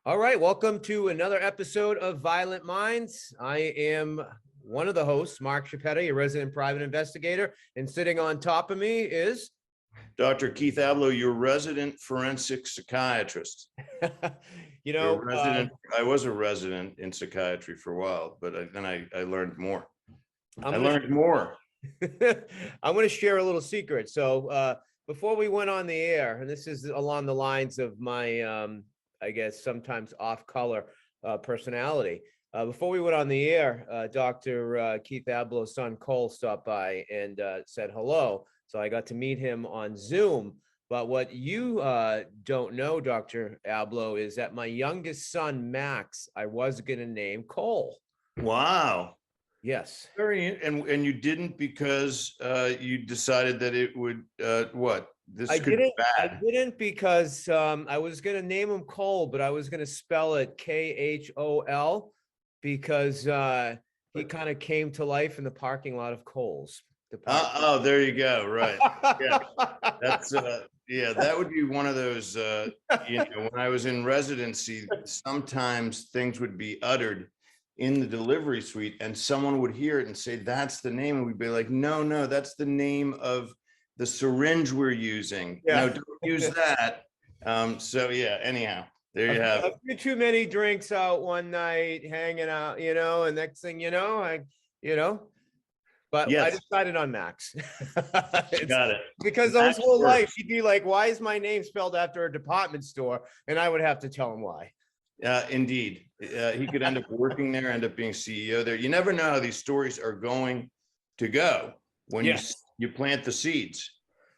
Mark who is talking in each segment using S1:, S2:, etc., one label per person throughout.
S1: All right, welcome to another episode of Violent Minds. I am one of the hosts, Mark Chiappetta, your resident private investigator, and sitting on top of me is
S2: Dr. Keith Ablow, your resident forensic psychiatrist. I was a resident in psychiatry for a while, but then I learned more. I learned more.
S1: I'm going to share a little secret. So before we went on the air, and this is along the lines of my, I guess, sometimes off-color personality. Before we went on the air, Dr. Keith Ablow's son, Cole, stopped by and said hello. So I got to meet him on Zoom. But what you don't know, Dr. Ablow, is that my youngest son, Max, I was going to name Cole.
S2: Wow.
S1: Yes.
S2: And you didn't because you decided that it would, what?
S1: I didn't because I was going to name him Cole, but I was going to spell it Khol because he kind of came to life in the parking lot of Kohl's.
S2: Oh, there you go. Right. Yeah. That's that would be one of those, when I was in residency, sometimes things would be uttered in the delivery suite and someone would hear it and say, that's the name. And we'd be like, no, that's the name of the syringe we're using. Yeah. No, don't use that. So yeah, anyhow, there you have it.
S1: A few too many drinks out one night, hanging out, and next thing you know, but yes. I decided on Max.
S2: Got it.
S1: Because his whole life, he'd be like, why is my name spelled after a department store? And I would have to tell him why.
S2: Indeed. He could end up working there, end up being CEO there. You never know how these stories are going to go when you plant the seeds.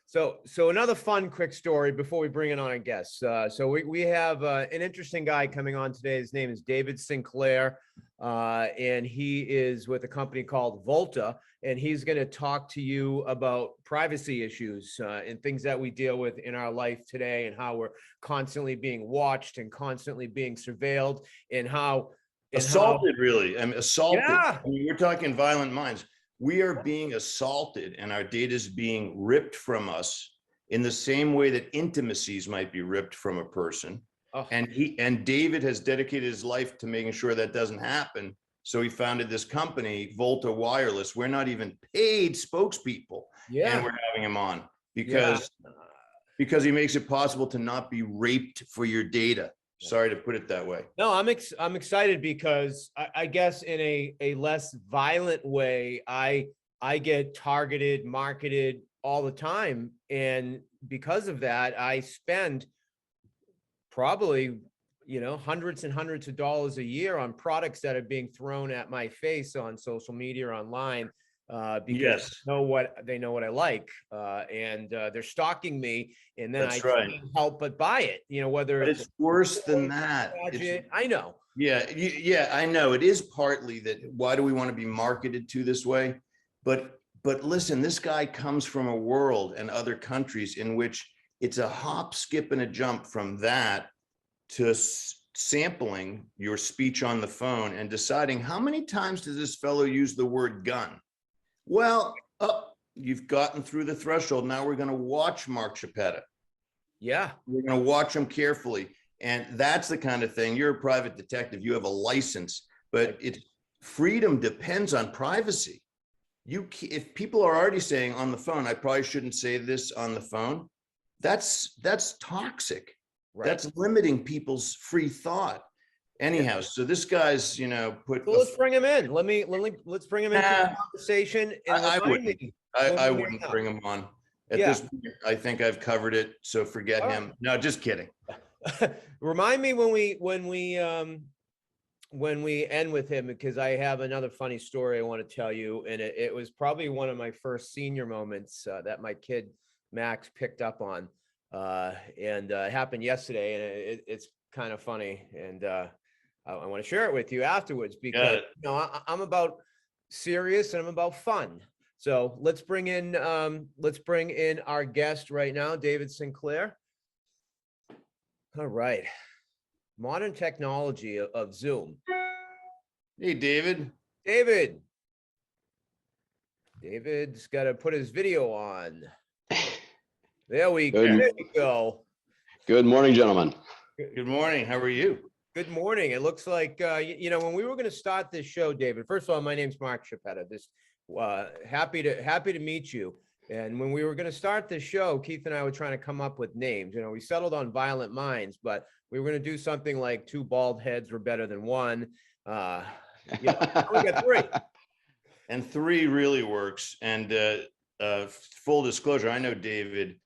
S1: So another fun, quick story before we bring in on a guest. So we have an interesting guy coming on today. His name is David Sinclair, and he is with a company called Volta, and he's going to talk to you about privacy issues and things that we deal with in our life today, and how we're constantly being watched and constantly being surveilled, and how
S2: assaulted. Really, I'm assaulted.
S1: Yeah.
S2: I mean, we're talking violent minds. We are being assaulted and our data is being ripped from us in the same way that intimacies might be ripped from a person. Oh. And David has dedicated his life to making sure that doesn't happen. So he founded this company, Volta Wireless. We're not even paid spokespeople. Yeah. And we're having him on because he makes it possible to not be raped for your data. Sorry to put it that way.
S1: No, I'm excited because I guess in a less violent way, I get targeted, marketed all the time. And because of that, I spend probably, hundreds and hundreds of dollars a year on products that are being thrown at my face on social media or online. Because they know what I like, and they're stalking me, and then can't help but buy it. Whether
S2: it's worse than that.
S1: I know.
S2: Yeah, I know. It is partly that. Why do we want to be marketed to this way? But listen, this guy comes from a world and other countries in which it's a hop, skip, and a jump from that to sampling your speech on the phone and deciding how many times does this fellow use the word gun. Well, you've gotten through the threshold. Now we're going to watch Mark Chiappetta.
S1: Yeah.
S2: We're going to watch him carefully. And that's the kind of thing. You're a private detective. You have a license, but freedom depends on privacy. If people are already saying on the phone, I probably shouldn't say this on the phone. That's toxic. Right. That's limiting people's free thought. Anyhow, so this guy's,
S1: let's bring him in. Let's bring him into the conversation. And
S2: I wouldn't bring him on at this point. I think I've covered it. So forget him. No, just kidding.
S1: Remind me when we end with him, because I have another funny story I want to tell you. And it was probably one of my first senior moments that my kid, Max, picked up on. And it happened yesterday, and it's kind of funny. And, I want to share it with you afterwards because I'm about serious and I'm about fun. So let's bring in our guest right now, David Sinclair. All right, modern technology of Zoom.
S2: Hey, David.
S1: David's got to put his video on. There we go.
S3: Good morning, gentlemen.
S2: Good morning. How are you?
S1: Good morning. It looks like, when we were going to start this show, David, first of all, my name's Mark Chiappetta. Happy to meet you. And when we were going to start this show, Keith and I were trying to come up with names. We settled on Violent Minds, but we were going to do something like two bald heads were better than one. We got three.
S2: And three really works. And full disclosure, I know David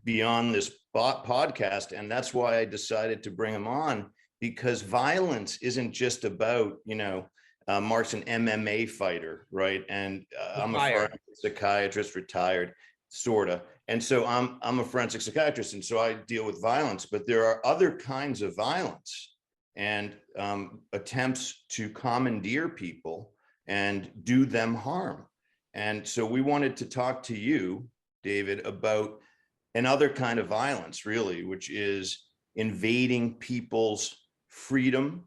S2: beyond this podcast, and that's why I decided to bring him on, because violence isn't just about, Mark's an MMA fighter, right? And I'm a forensic psychiatrist, retired, sorta. And so I'm a forensic psychiatrist, and so I deal with violence. But there are other kinds of violence and attempts to commandeer people and do them harm. And so we wanted to talk to you, David, about another kind of violence, really, which is invading people's freedom,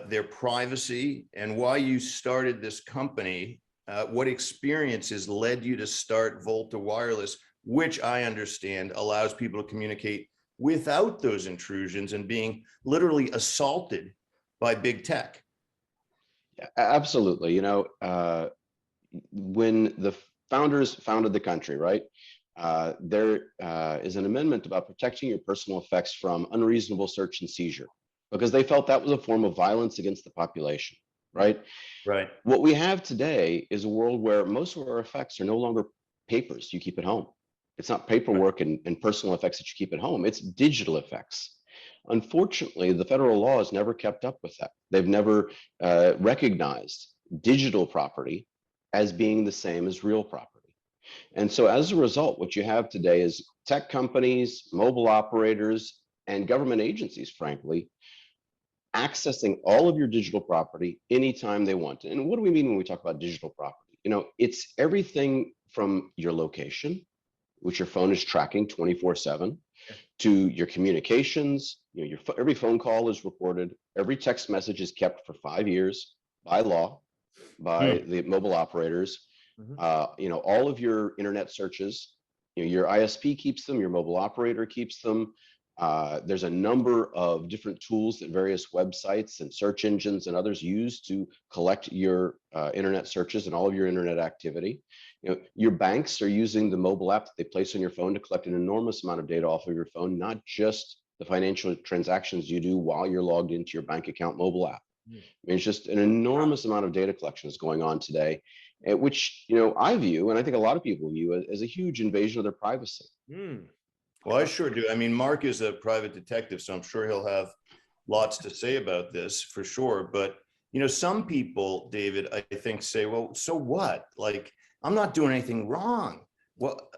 S2: their privacy, and why you started this company. What experiences led you to start Volta Wireless, which I understand allows people to communicate without those intrusions and being literally assaulted by big tech.
S3: Yeah, absolutely. When the founders founded the country, right, there is an amendment about protecting your personal effects from unreasonable search and seizure, because they felt that was a form of violence against the population, right?
S2: Right.
S3: What we have today is a world where most of our effects are no longer papers you keep at home. It's not paperwork and personal effects that you keep at home. It's digital effects. Unfortunately, the federal law has never kept up with that. They've never recognized digital property as being the same as real property. And so as a result, what you have today is tech companies, mobile operators, and government agencies, frankly, accessing all of your digital property anytime they want. And what do we mean when we talk about digital property? It's everything from your location, which your phone is tracking 24/7, to your communications. Every phone call is recorded. Every text message is kept for 5 years by law, by the mobile operators. All of your internet searches, your ISP keeps them, your mobile operator keeps them. There's a number of different tools that various websites and search engines and others use to collect your internet searches and all of your internet activity. Your banks are using the mobile app that they place on your phone to collect an enormous amount of data off of your phone, not just the financial transactions you do while you're logged into your bank account mobile app. It's just an enormous amount of data collection is going on today, which I view, and I think a lot of people view, as a huge invasion of their privacy.
S2: Well, I sure do. I mean, Mark is a private detective, so I'm sure he'll have lots to say about this for sure. But, some people, David, I think say, well, so what? Like, I'm not doing anything wrong. Well,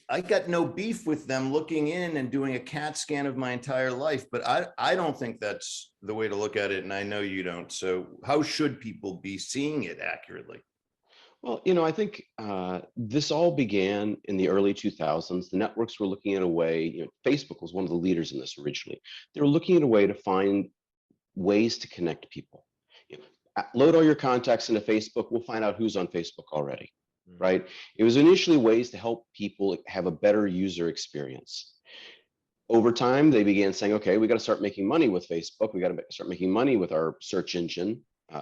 S2: I got no beef with them looking in and doing a CAT scan of my entire life, but I don't think that's the way to look at it. And I know you don't. So how should people be seeing it accurately?
S3: Well, I think this all began in the early 2000s. The networks were looking at a way, Facebook was one of the leaders in this originally. They were looking at a way to find ways to connect people. Load all your contacts into Facebook, we'll find out who's on Facebook already, right? It was initially ways to help people have a better user experience. Over time, they began saying, okay, we got to start making money with Facebook. We got to start making money with our search engine.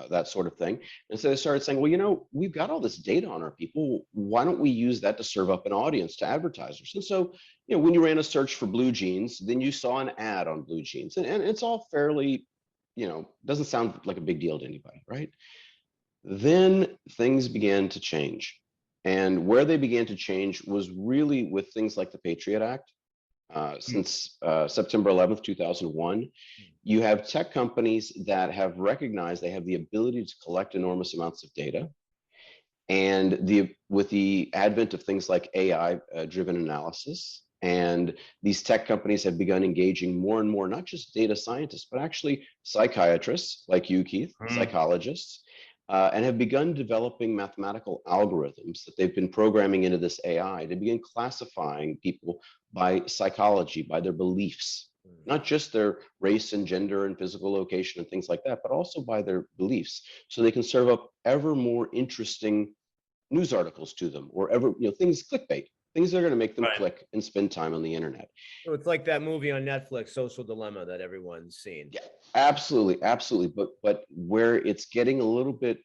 S3: That sort of thing. And so they started saying, well, we've got all this data on our people. Why don't we use that to serve up an audience to advertisers? And so, when you ran a search for blue jeans, then you saw an ad on blue jeans. And it's all fairly, doesn't sound like a big deal to anybody, right? Then things began to change. And where they began to change was really with things like the Patriot Act. Since September 11th, 2001, you have tech companies that have recognized they have the ability to collect enormous amounts of data. And with the advent of things like AI-driven analysis, and these tech companies have begun engaging more and more, not just data scientists, but actually psychiatrists like you, Keith, psychologists, and have begun developing mathematical algorithms that they've been programming into this AI to begin classifying people by psychology, by their beliefs, not just their race and gender and physical location and things like that, but also by their beliefs, so they can serve up ever more interesting news articles to them, or things clickbait, things that are going to make them
S2: Right.
S3: click and spend time on the internet.
S1: So it's like that movie on Netflix, Social Dilemma, that everyone's seen.
S3: Yeah, absolutely, absolutely. But where it's getting a little bit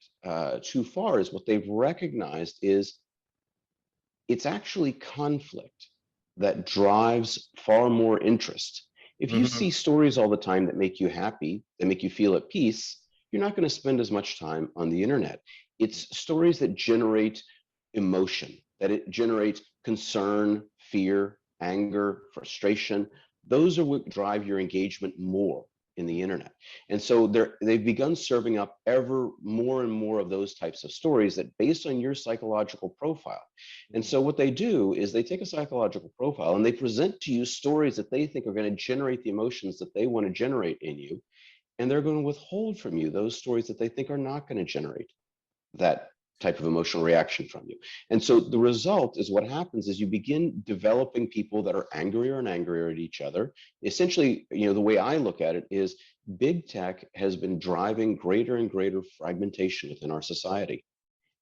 S3: too far is what they've recognized is it's actually conflict that drives far more interest. If you
S2: Mhm.
S3: see stories all the time that make you happy, that make you feel at peace, you're not going to spend as much time on the internet. It's stories that generate emotion, that it generates concern, fear, anger, frustration. Those are what drive your engagement more in the internet. And so they've begun serving up ever more and more of those types of stories that based on your psychological profile. And so what they do is they take a psychological profile and they present to you stories that they think are going to generate the emotions that they want to generate in you. And they're going to withhold from you those stories that they think are not going to generate that type of emotional reaction from you. And so the result is what happens is you begin developing people that are angrier and angrier at each other. Essentially, the way I look at it is big tech has been driving greater and greater fragmentation within our society.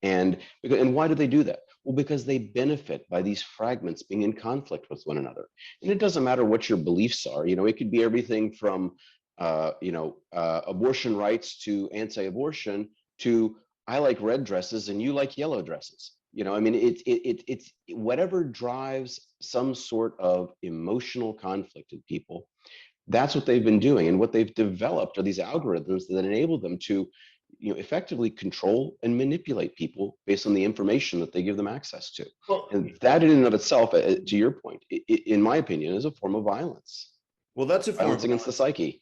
S3: And why do they do that? Well, because they benefit by these fragments being in conflict with one another. And it doesn't matter what your beliefs are. It could be everything from abortion rights to anti-abortion to I like red dresses and you like yellow dresses. I mean, it's whatever drives some sort of emotional conflict in people. That's what they've been doing, and what they've developed are these algorithms that enable them to effectively control and manipulate people based on the information that they give them access to.
S2: Well,
S3: And that in and of itself, to your point, in my opinion, is a form of violence.
S2: well, that's a form
S3: Violence
S2: of
S3: against the psyche.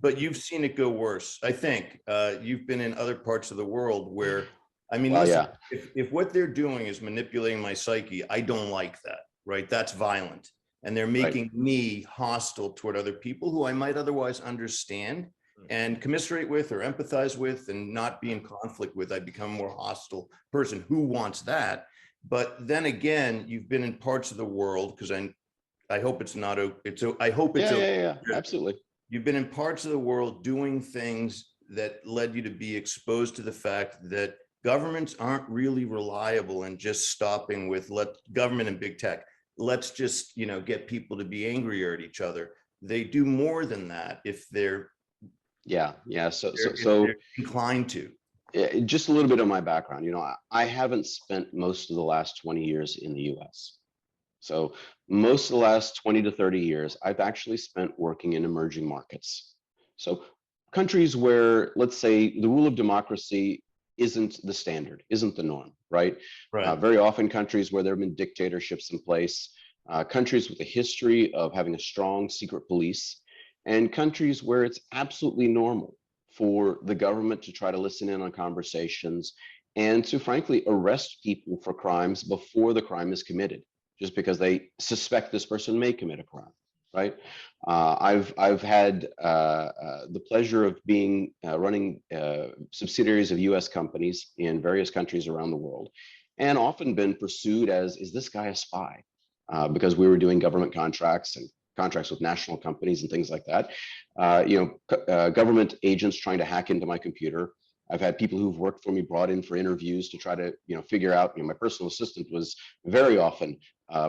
S2: but you've seen it go worse. I think you've been in other parts of the world where, I mean,
S3: Well,
S2: listen,
S3: yeah.
S2: if what they're doing is manipulating my psyche, I don't like that, right? That's violent. And they're
S3: Right.
S2: making me hostile toward other people who I might otherwise understand and commiserate with or empathize with and not be in conflict with. I become a more hostile person. Who wants that? But then again, you've been in parts of the world, because I hope it's not, I hope it's
S3: Yeah, absolutely.
S2: You've been in parts of the world doing things that led you to be exposed to the fact that governments aren't really reliable and just stopping with government and big tech. Let's just, get people to be angrier at each other. They do more than that if they're
S3: Yeah. So
S2: they're inclined to.
S3: just a little bit of my background. I haven't spent most of the last 20 years in the US. So most of the last 20 to 30 years, I've actually spent working in emerging markets. So countries where, let's say, the rule of democracy isn't the standard, isn't the norm, right?
S2: Right.
S3: Very often countries where there have been dictatorships in place, countries with a history of having a strong secret police, and countries where it's absolutely normal for the government to try to listen in on conversations and to frankly arrest people for crimes before the crime is committed, just because they suspect this person may commit a crime, right? I've had the pleasure of being running subsidiaries of U.S. companies in various countries around the world, and often been pursued as, is this guy a spy? Because we were doing government contracts and contracts with national companies and things like that. Government agents trying to hack into my computer. I've had people who've worked for me brought in for interviews to try to, figure out. My personal assistant was very often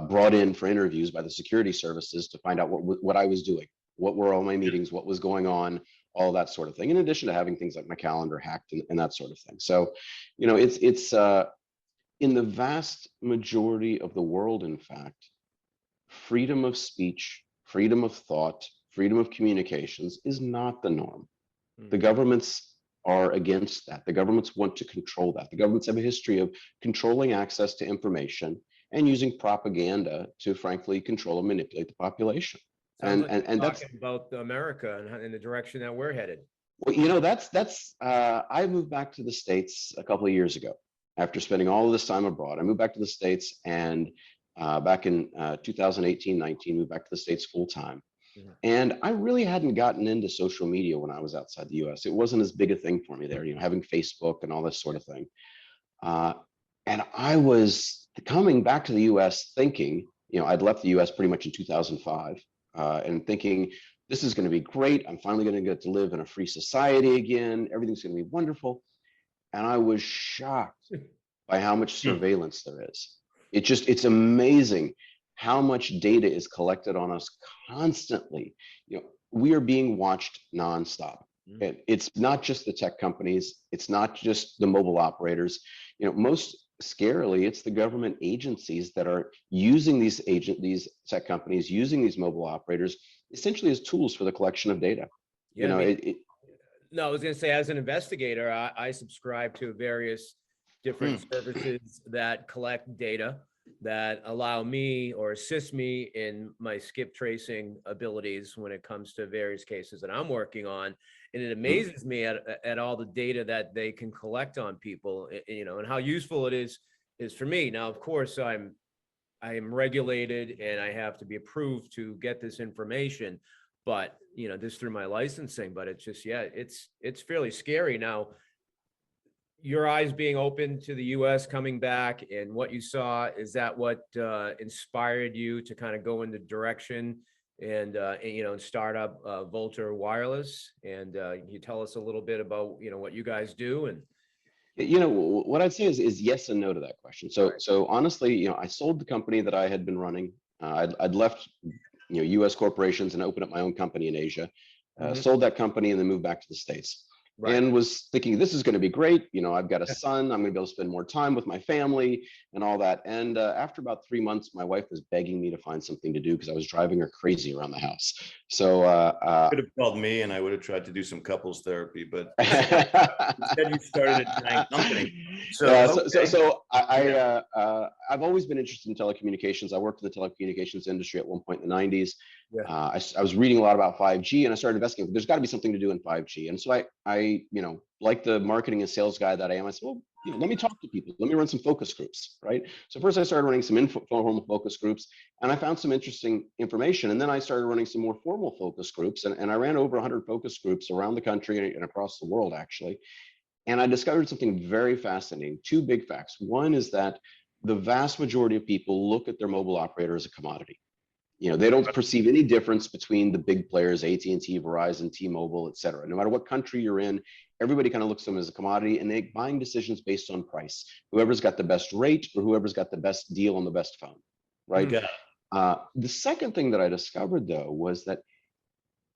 S3: brought in for interviews by the security services to find out what I was doing, what were all my meetings, what was going on, all that sort of thing. In addition to having things like my calendar hacked and that sort of thing. So, it's in the vast majority of the world, in fact, freedom of speech, freedom of thought, freedom of communications is not the norm. The governments are against that. The governments want to control that. The governments have a history of controlling access to information and using propaganda to frankly control and manipulate the population.
S1: Sounds like
S3: And that's
S1: talking about America and in the direction that we're headed.
S3: well, that's I moved back to the States a couple of years ago after spending all of this time abroad. I moved back to the States and back in 2018-19, moved back to the States full time. And I really hadn't gotten into social media when I was outside the US. It wasn't as big a thing for me there, having Facebook and all this sort of thing. And I was coming back to the US thinking, I'd left the US pretty much in 2005 and thinking, this is going to be great. I'm finally going to get to live in a free society again. Everything's going to be wonderful. And I was shocked by how much surveillance there is. It's amazing how much data is collected on us constantly. We are being watched nonstop. And it's not just the tech companies, it's not just the mobile operators. Most scarily, it's the government agencies that are using these tech companies, using these mobile operators essentially as tools for the collection of data.
S1: Yeah, no, I was going to say, as an investigator, I subscribe to various different services that collect data that allow me or assist me in my skip tracing abilities when it comes to various cases that I'm working on. And it amazes me at all the data that they can collect on people, and how useful it is for me. Now, of course, I am regulated and I have to be approved to get this information, but just through my licensing. But it's just, yeah, it's fairly scary. Now, your eyes being open to the US coming back and what you saw, is that what inspired you to kind of go in the direction and start up Volta Wireless? And can you tell us a little bit about what you guys do? And
S3: what I'd say is yes and no to that question. So honestly, I sold the company that I had been running. I'd left US corporations and opened up my own company in Asia. Sold that company and then moved back to the States. Right. And was thinking, this is going to be great. I've got a son. I'm going to be able to spend more time with my family and all that. And after about 3 months, my wife was begging me to find something to do because I was driving her crazy around the house. So
S2: could have called me and I would have tried to do some couples therapy, but instead you started a giant company.
S3: I've always been interested in telecommunications. I worked in the telecommunications industry at one point in the 90s. Yeah. I was reading a lot about 5G and I started investigating. There's got to be something to do in 5G. And so I like the marketing and sales guy that I am, I said, well, let me talk to people. Let me run some focus groups, right? So first I started running some informal focus groups and I found some interesting information. And then I started running some more formal focus groups. And I ran over 100 focus groups around the country and across the world, actually. And I discovered something very fascinating. 2 big facts. One is that the vast majority of people look at their mobile operator as a commodity. They don't perceive any difference between the big players, AT&T, Verizon, T-Mobile, et cetera. No matter what country you're in, everybody kind of looks at them as a commodity and they make buying decisions based on price. Whoever's got the best rate or whoever's got the best deal on the best phone, right? Yeah. The second thing that I discovered, though, was that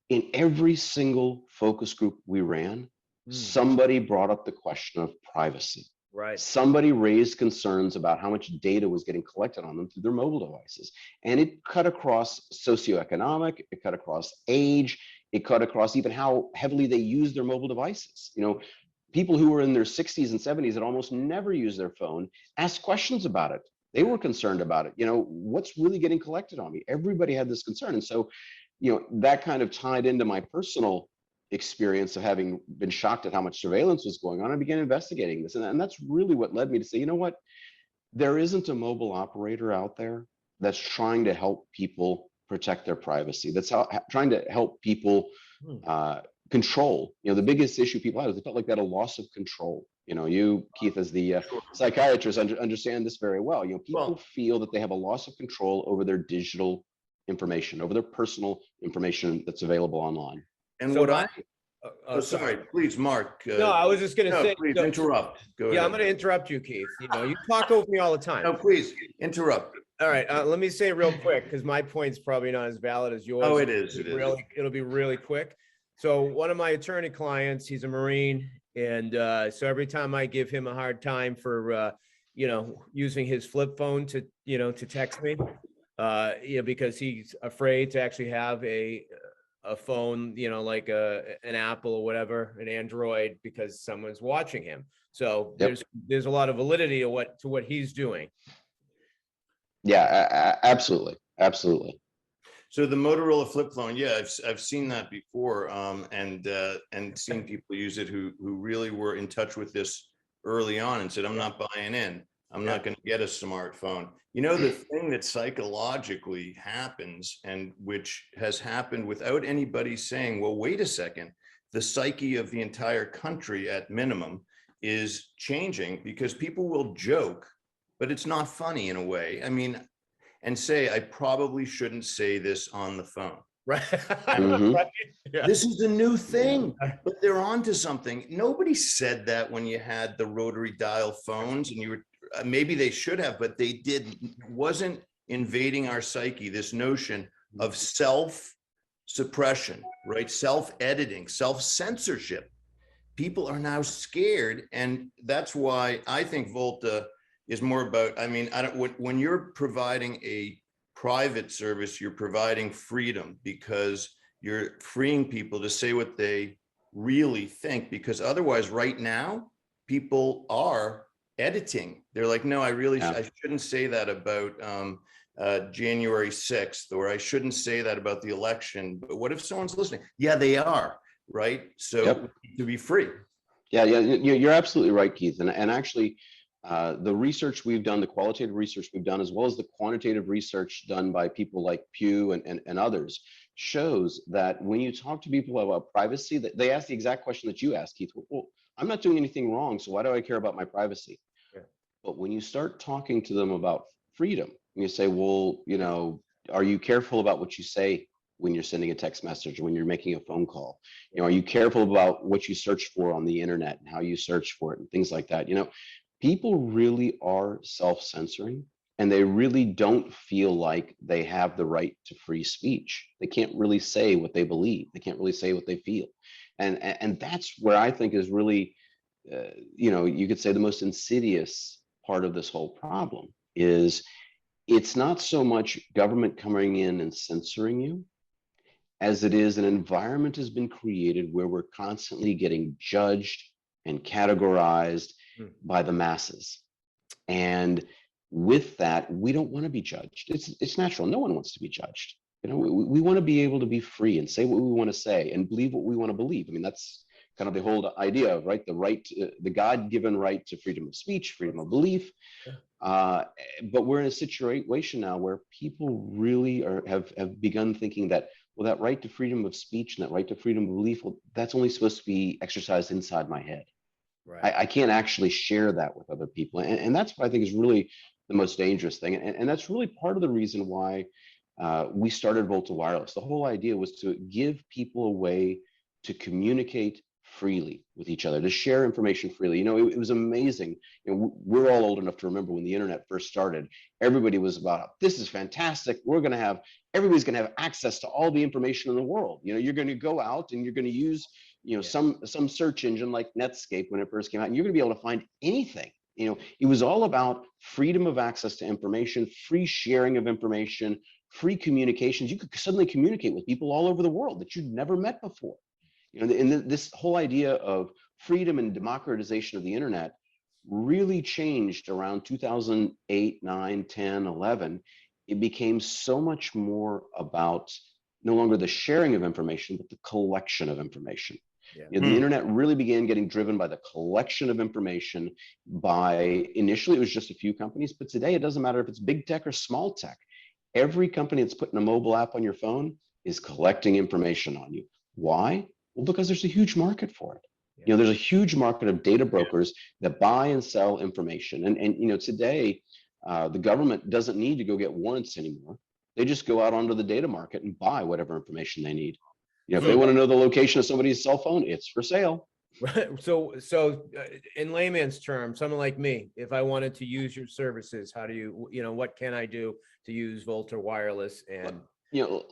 S3: in every single focus group we ran, somebody brought up the question of privacy. Right. Somebody raised concerns about how much data was getting collected on them through their mobile devices. And it cut across socioeconomic, it cut across age, it cut across even how heavily they use their mobile devices. People who were in their 60s and 70s that almost never use their phone asked questions about it. They were concerned about it. What's really getting collected on me? Everybody had this concern. And so, that kind of tied into my personal experience of having been shocked at how much surveillance was going on. I began investigating this. And that's really what led me to say, you know what? There isn't a mobile operator out there that's trying to help people protect their privacy. That's trying to help people control. The biggest issue people had is they felt like they had a loss of control. You, Keith, as the psychiatrist, understand this very well. People feel that they have a loss of control over their digital information, over their personal information that's available online.
S2: And sorry, please, Mark.
S1: No, I was just going to say.
S2: Please interrupt. Go ahead.
S1: I'm going to interrupt you, Keith. You talk over me all the time.
S2: No, please interrupt.
S1: All right, let me say real quick because my point's probably not as valid as yours.
S2: Oh, it is.
S1: It'll be really quick. So one of my attorney clients, he's a Marine, and so every time I give him a hard time for using his flip phone to text me, because he's afraid to actually have a phone, like an Apple or whatever, an Android, because someone's watching him. So there's a lot of validity to what he's doing.
S3: Yeah, absolutely.
S2: So the Motorola flip phone, yeah, I've seen that before, and seen people use it who really were in touch with this early on and said, I'm not buying in. I'm not going to get a smartphone. The thing that psychologically happens, and which has happened without anybody saying, well, wait a second, the psyche of the entire country at minimum is changing, because people will joke, but it's not funny in a way. I mean, and say, I probably shouldn't say this on the phone. Right. Right. Yeah. This is a new thing, but they're onto something. Nobody said that when you had the rotary dial phones and you were maybe they should have, but they didn't. It wasn't invading our psyche, this notion of self-suppression, right? Self-editing, self-censorship. People are now scared, and that's why I think Volta is more about, I mean, when you're providing a private service, you're providing freedom because you're freeing people to say what they really think, because otherwise right now people are editing. They're like, no, I shouldn't say that about January 6th, or I shouldn't say that about the election. But what if someone's listening? Yeah, they are, right? So to be free.
S3: Yeah, you're absolutely right, Keith. And actually, the research we've done, the qualitative research we've done, as well as the quantitative research done by people like Pew and others, shows that when you talk to people about privacy, that they ask the exact question that you asked, Keith. Well, I'm not doing anything wrong, so why do I care about my privacy? Yeah. But when you start talking to them about freedom, and you say, well, you know, are you careful about what you say when you're sending a text message, or when you're making a phone call? You know, are you careful about what you search for on the internet and how you search for it and things like that? You know, people really are self-censoring, and they really don't feel like they have the right to free speech. They can't really say what they believe. They can't really say what they feel. And that's where I think is really, you know, you could say the most insidious part of this whole problem is it's not so much government coming in and censoring you, as it is an environment has been created where we're constantly getting judged and categorized by the masses. And with that, we don't want to be judged. It's natural. No one wants to be judged. You know, we want to be able to be free and say what we want to say and believe what we want to believe. I mean, that's kind of the whole idea of, right, the God-given right to freedom of speech, freedom of belief. But we're in a situation now where people really have begun thinking that, well, that right to freedom of speech and that right to freedom of belief, well, that's only supposed to be exercised inside my head. Right. I can't actually share that with other people. And that's what I think is really the most dangerous thing. And that's really part of the reason why we started Volta Wireless. The whole idea was to give people a way to communicate freely with each other, to share information freely. You know, it was amazing. You know, we're all old enough to remember when the internet first started. Everybody was about, this is fantastic. Everybody's going to have access to all the information in the world. You know, you're going to go out and you're going to use, you know, some search engine like Netscape when it first came out, and you're going to be able to find anything. You know, it was all about freedom of access to information, free sharing of information, free communications. You could suddenly communicate with people all over the world that you'd never met before. You know, and this whole idea of freedom and democratization of the internet really changed around 2008, 9, 10, 11. It became so much more about no longer the sharing of information, but the collection of information. Yeah. You know, the internet really began getting driven by the collection of information by, initially it was just a few companies, but today it doesn't matter if it's big tech or small tech. Every company that's putting a mobile app on your phone is collecting information on you. Why? Well, because there's a huge market for it. Yeah. You know, there's a huge market of data brokers that buy and sell information. And you know, today, the government doesn't need to go get warrants anymore. They just go out onto the data market and buy whatever information they need. You know, if they want to know the location of somebody's cell phone, it's for sale.
S1: Right. So in layman's terms, someone like me, if I wanted to use your services, how do you know, what can I do to use Volta Wireless? And
S3: you know,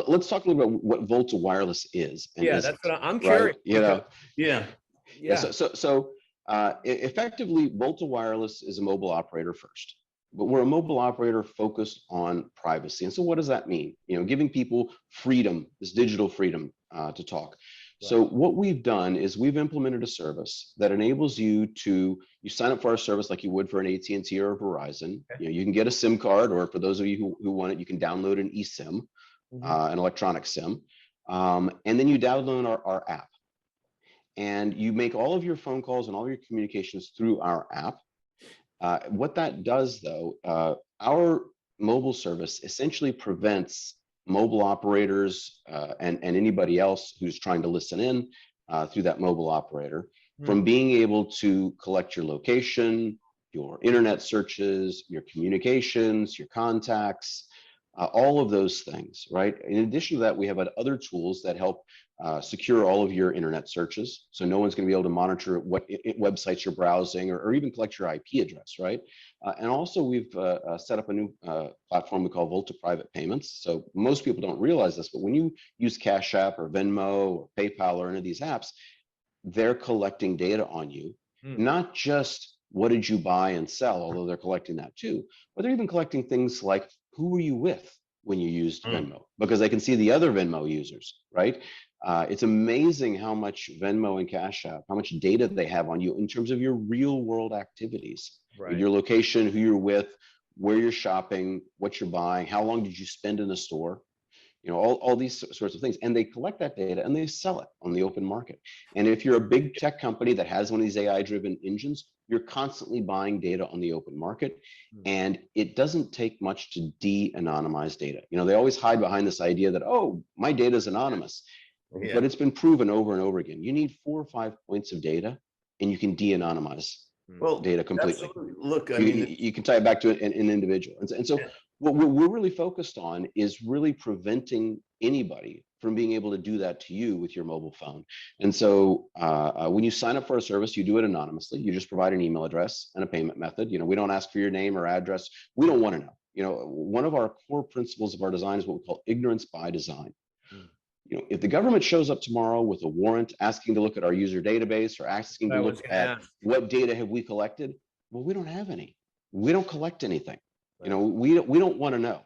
S3: let's talk a little bit about what Volta Wireless is. And
S1: yeah, that's what I'm curious.
S3: You know,
S2: yeah.
S3: So effectively, Volta Wireless is a mobile operator first, but we're a mobile operator focused on privacy. And so, what does that mean? You know, giving people freedom, this digital freedom to talk. Right. So what we've done is we've implemented a service that enables you sign up for our service like you would for an AT&T or a Verizon. Okay. You know, you can get a SIM card, or for those of you who want it, you can download an eSIM, an electronic SIM, and then you download our app. And you make all of your phone calls and all of your communications through our app. What that does, though, our mobile service essentially prevents mobile operators and anybody else who's trying to listen in through that mobile operator from being able to collect your location, your internet searches, your communications, your contacts, all of those things, right? In addition to that, we have other tools that help secure all of your internet searches. So no one's going to be able to monitor what websites you're browsing, or even collect your IP address, right? And also we've set up a new platform we call Volta Private Payments. So most people don't realize this, but when you use Cash App or Venmo or PayPal or any of these apps, they're collecting data on you, not just what did you buy and sell, although they're collecting that too, but they're even collecting things like who were you with when you used Venmo, because they can see the other Venmo users, right? It's amazing how much Venmo and Cash App, how much data they have on you in terms of your real world activities,
S1: Right.
S3: your location, who you're with, where you're shopping, what you're buying, how long did you spend in a store, all these sorts of things. And they collect that data and they sell it on the open market. And if you're a big tech company that has one of these AI-driven engines, you're constantly buying data on the open market. And it doesn't take much to de-anonymize data. They always hide behind this idea that, oh, my data is anonymous. But it's been proven over and over again. You need 4 or 5 points of data and you can de-anonymize data completely.
S2: Look, I
S3: mean,
S2: mean,
S3: you can tie it back to an individual. And so what we're really focused on is really preventing anybody from being able to do that to you with your mobile phone. And so when you sign up for a service, you do it anonymously. You just provide an email address and a payment method. We don't ask for your name or address. We don't want to know. One of our core principles of our design is what we call ignorance by design. If the government shows up tomorrow with a warrant asking to look at our user database or asking to look at what data have we collected, well, we don't have any. We don't collect anything. We don't want to know.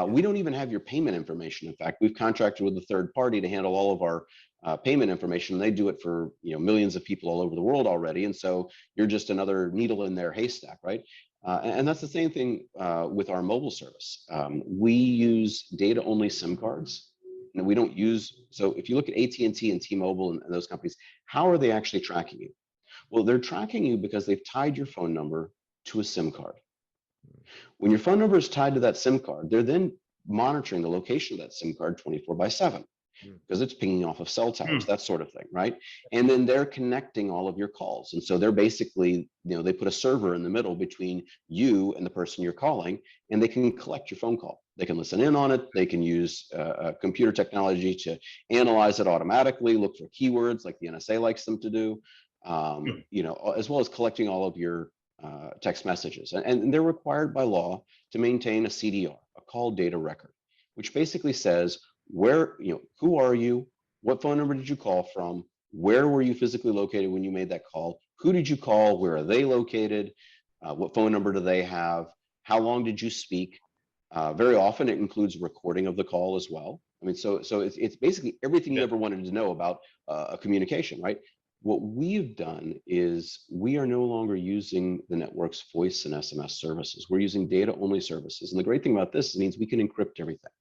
S3: We don't even have your payment information. In fact, we've contracted with a third party to handle all of our payment information. They do it for millions of people all over the world already, and so you're just another needle in their haystack, right? And that's the same thing with our mobile service. We use data-only SIM cards. And we don't use, so if you look at AT&T and T-Mobile and those companies, how are they actually tracking you? Well, they're tracking you because they've tied your phone number to a SIM card. When your phone number is tied to that SIM card, they're then monitoring the location of that SIM card 24/7 because it's pinging off of cell towers, that sort of thing, right? And then they're connecting all of your calls. And so they're basically, they put a server in the middle between you and the person you're calling, and they can collect your phone call. They can listen in on it. They can use computer technology to analyze it automatically, look for keywords like the NSA likes them to do, as well as collecting all of your text messages. And they're required by law to maintain a CDR, a call data record, which basically says where, who are you? What phone number did you call from? Where were you physically located when you made that call? Who did you call? Where are they located? What phone number do they have? How long did you speak? Very often it includes recording of the call as well. I mean, so it's basically everything you ever wanted to know about a communication, right? What we've done is we are no longer using the network's voice and SMS services. We're using data-only services. And the great thing about this means we can encrypt everything.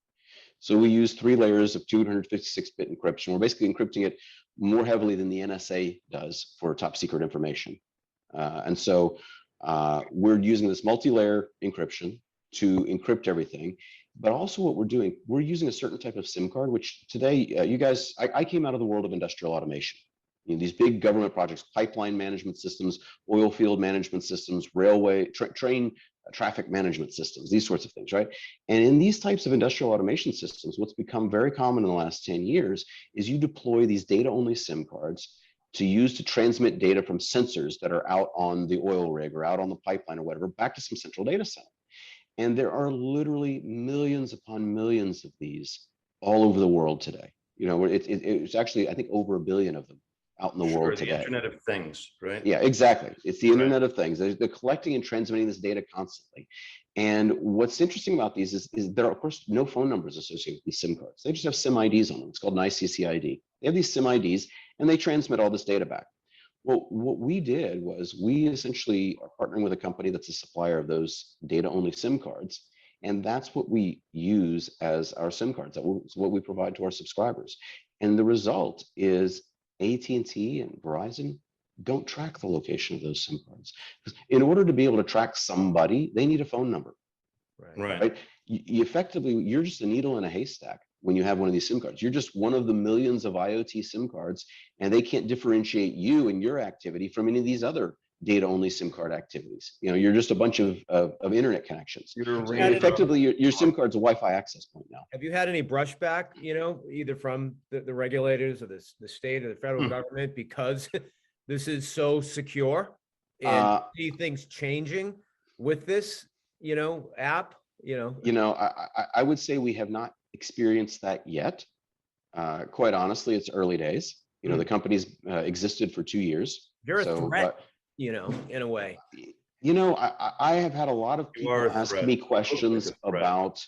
S3: So we use 3 layers of 256-bit encryption. We're basically encrypting it more heavily than the NSA does for top secret information. And so we're using this multi-layer encryption to encrypt everything. But also what we're doing, we're using a certain type of SIM card, which today, you guys, I came out of the world of industrial automation. These big government projects, pipeline management systems, oil field management systems, railway, train traffic management systems, these sorts of things, right? And in these types of industrial automation systems, what's become very common in the last 10 years is you deploy these data-only SIM cards to use to transmit data from sensors that are out on the oil rig or out on the pipeline or whatever, back to some central data center. And there are literally millions upon millions of these all over the world today. It's actually, I think, over 1 billion of them out in the world today.
S2: The Internet of Things, right?
S3: Yeah, exactly. It's the Internet of Things. They're collecting and transmitting this data constantly. And what's interesting about these is there are, of course, no phone numbers associated with these SIM cards. They just have SIM IDs on them. It's called an ICCID. They have these SIM IDs, and they transmit all this data back. Well, what we did was we essentially are partnering with a company that's a supplier of those data-only SIM cards. And that's what we use as our SIM cards. That's what we provide to our subscribers. And the result is AT&T and Verizon don't track the location of those SIM cards. In order to be able to track somebody, they need a phone number. Right? You effectively, you're just a needle in a haystack when you have one of these SIM cards. You're just one of the millions of IoT SIM cards, and they can't differentiate you and your activity from any of these other data-only SIM card activities. You're just a bunch of internet connections. So
S2: Right.
S3: effectively, your SIM card's a Wi-Fi access point now.
S1: Have you had any brushback, either from the regulators or the state or the federal government, because this is so secure? And see things changing with this, app,
S3: I would say we have not experienced that yet. Quite honestly, it's early days. The company's existed for 2 years.
S1: You're a threat, in a way.
S3: I have had a lot of people ask me questions about,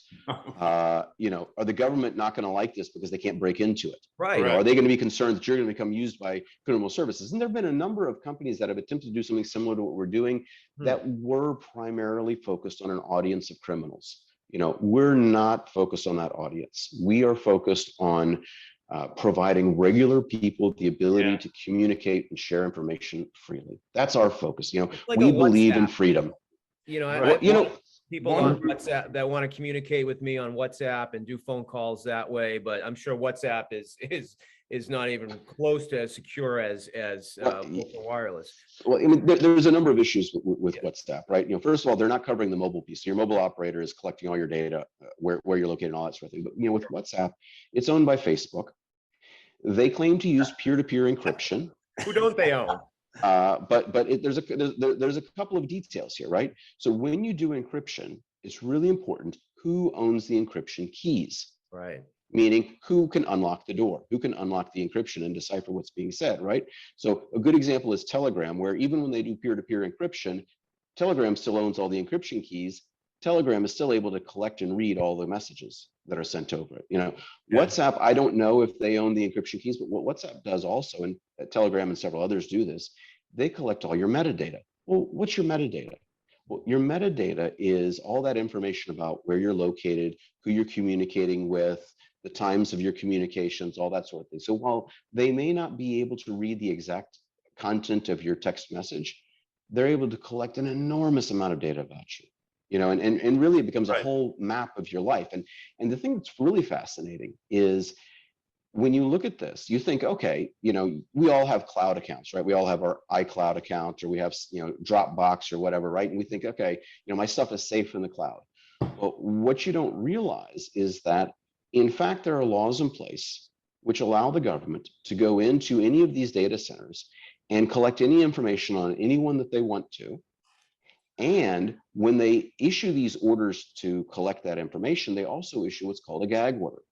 S3: are the government not going to like this because they can't break into it?
S1: Right.
S3: Are they going to be concerned that you're going to become used by criminal services? And there have been a number of companies that have attempted to do something similar to what we're doing that were primarily focused on an audience of criminals. We're not focused on that audience. We are focused on providing regular people the ability to communicate and share information freely. That's our focus.
S1: Like
S3: we believe in freedom.
S1: People on WhatsApp that want to communicate with me on WhatsApp and do phone calls that way, but I'm sure WhatsApp is not even close to as secure as wireless.
S3: Well, there's a number of issues with WhatsApp, right? First of all, they're not covering the mobile piece. Your mobile operator is collecting all your data, where you're located and all that sort of thing. But with WhatsApp, it's owned by Facebook. They claim to use peer-to-peer encryption.
S1: Who don't they own?
S3: There's a couple of details here, right? So when you do encryption, it's really important who owns the encryption keys.
S1: Right.
S3: Meaning who can unlock the door, who can unlock the encryption and decipher what's being said, right? So a good example is Telegram, where even when they do peer-to-peer encryption, Telegram still owns all the encryption keys. Telegram is still able to collect and read all the messages that are sent over it. WhatsApp, I don't know if they own the encryption keys, but what WhatsApp does also, and Telegram and several others do this, they collect all your metadata. Well, what's your metadata? Well, your metadata is all that information about where you're located, who you're communicating with, the times of your communications, all that sort of thing. So while they may not be able to read the exact content of your text message, they're able to collect an enormous amount of data about you. And really it becomes a whole map of your life. And the thing that's really fascinating is when you look at this, you think, okay, we all have cloud accounts, right? We all have our iCloud account, or we have, Dropbox or whatever, right? And we think, okay, my stuff is safe in the cloud. Well, what you don't realize is that, in fact, there are laws in place which allow the government to go into any of these data centers and collect any information on anyone that they want to. And when they issue these orders to collect that information, they also issue what's called a gag order,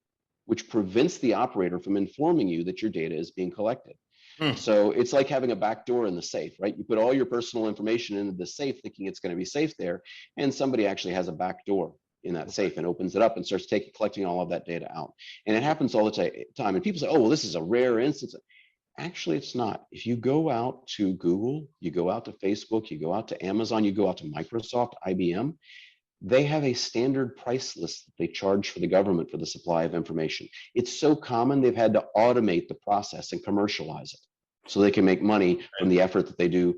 S3: which prevents the operator from informing you that your data is being collected. So it's like having a back door in the safe, right? You put all your personal information into the safe thinking it's going to be safe there, and somebody actually has a back door in that safe and opens it up and starts collecting all of that data out. And it happens all the time. And people say, oh, well, this is a rare instance. Actually, it's not. If you go out to Google, you go out to Facebook, you go out to Amazon, you go out to Microsoft, IBM, they have a standard price list that they charge for the government for the supply of information. It's so common, they've had to automate the process and commercialize it so they can make money from the effort that they do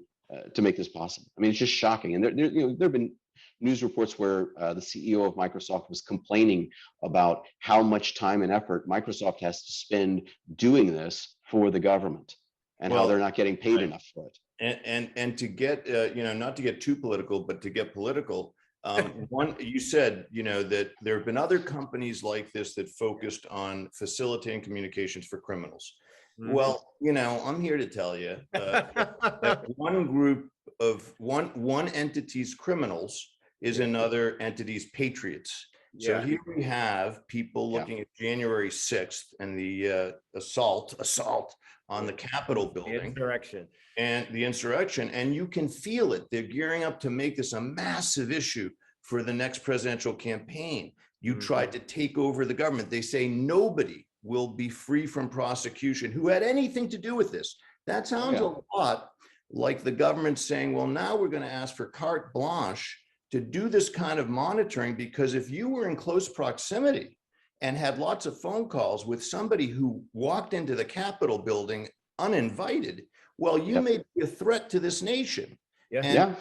S3: to make this possible. I mean, it's just shocking. And there have been news reports where the CEO of Microsoft was complaining about how much time and effort Microsoft has to spend doing this for the government, and how they're not getting paid enough for it.
S2: And to get, not to get too political, but to get political, one, you said, that there have been other companies like this that focused on facilitating communications for criminals. Well, I'm here to tell you that one group of one entity's criminals is another entity's patriots. So here we have people looking at January 6th and the assault on the Capitol building. The insurrection. And you can feel it. They're gearing up to make this a massive issue for the next presidential campaign. You tried to take over the government. They say nobody will be free from prosecution who had anything to do with this. That sounds a lot like the government saying, well, now we're going to ask for carte blanche to do this kind of monitoring, because if you were in close proximity and had lots of phone calls with somebody who walked into the Capitol building uninvited, well, you may be a threat to this nation.
S3: No,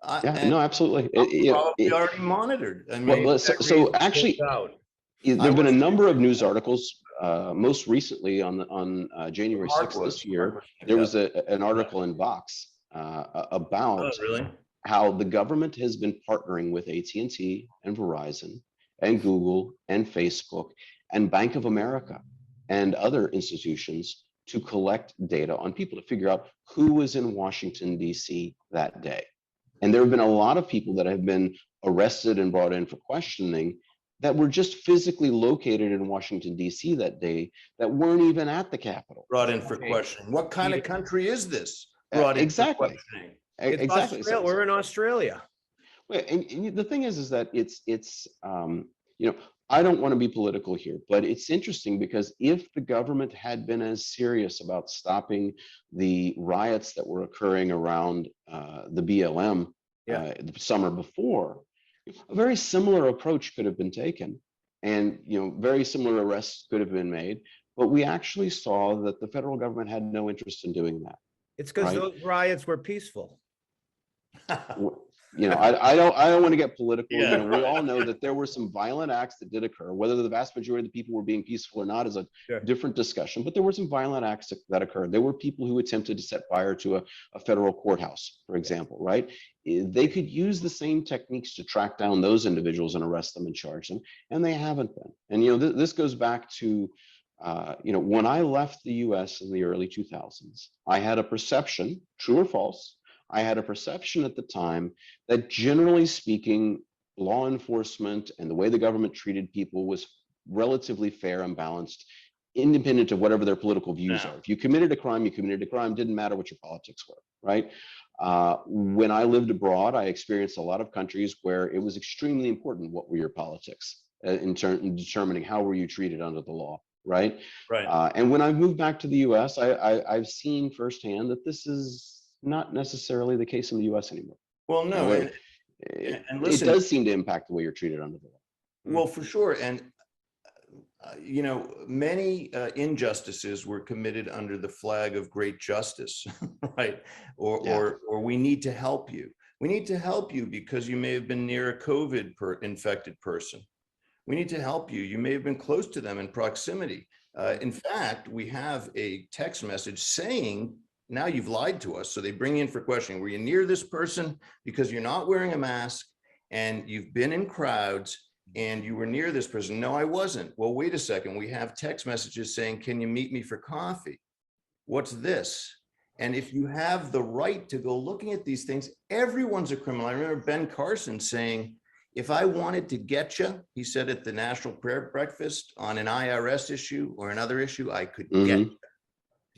S3: absolutely.
S2: Probably already monitored. I mean,
S3: so actually, there have been a number of news articles. Most recently on January 6th this year, there was an article in Vox about
S2: really?
S3: how the government has been partnering with AT&T and Verizon and Google and Facebook and Bank of America and other institutions to collect data on people to figure out who was in Washington, D.C. that day. And there have been a lot of people that have been arrested and brought in for questioning that were just physically located in Washington, D.C. that day that weren't even at the Capitol.
S2: Brought in for questioning. What kind of country is this? Brought in
S3: Exactly.
S2: for questioning.
S1: It's
S3: Exactly.
S1: Australia. We're in Australia.
S3: Well, and the thing is that it's you know, I don't want to be political here, but it's interesting because if the government had been as serious about stopping the riots that were occurring around the BLM the summer before, a very similar approach could have been taken, and very similar arrests could have been made. But we actually saw that the federal government had no interest in doing that.
S1: It's because those riots were peaceful.
S3: I don't want to get political.
S2: Yeah,
S3: We all know that there were some violent acts that did occur. Whether the vast majority of the people were being peaceful or not is a different discussion, but there were some violent acts that occurred. There were people who attempted to set fire to a federal courthouse, for example, right? They could use the same techniques to track down those individuals and arrest them and charge them, and they haven't been. And this goes back to when I left the US in the early 2000s, I had a perception, true or false, I had a perception at the time that generally speaking, law enforcement and the way the government treated people was relatively fair and balanced, independent of whatever their political views are. If you committed a crime, you committed a crime, didn't matter what your politics were, right? When I lived abroad, I experienced a lot of countries where it was extremely important what were your politics in determining how were you treated under the law. Right. And when I moved back to the U.S., I've seen firsthand that this is not necessarily the case in the U.S. anymore.
S2: Well, no,
S3: and listen, it does seem to impact the way you're treated under the law.
S2: Well, for sure, and many injustices were committed under the flag of great justice, right? Or we need to help you. We need to help you because you may have been near a COVID infected person. We need to help you. You may have been close to them in proximity. In fact, we have a text message saying, now you've lied to us. So they bring you in for questioning. Were you near this person because you're not wearing a mask and you've been in crowds and you were near this person? No, I wasn't. Well, wait a second. We have text messages saying, can you meet me for coffee? What's this? And if you have the right to go looking at these things, everyone's a criminal. I remember Ben Carson saying, if I wanted to get you, he said at the National Prayer Breakfast on an IRS issue or another issue, I could get you.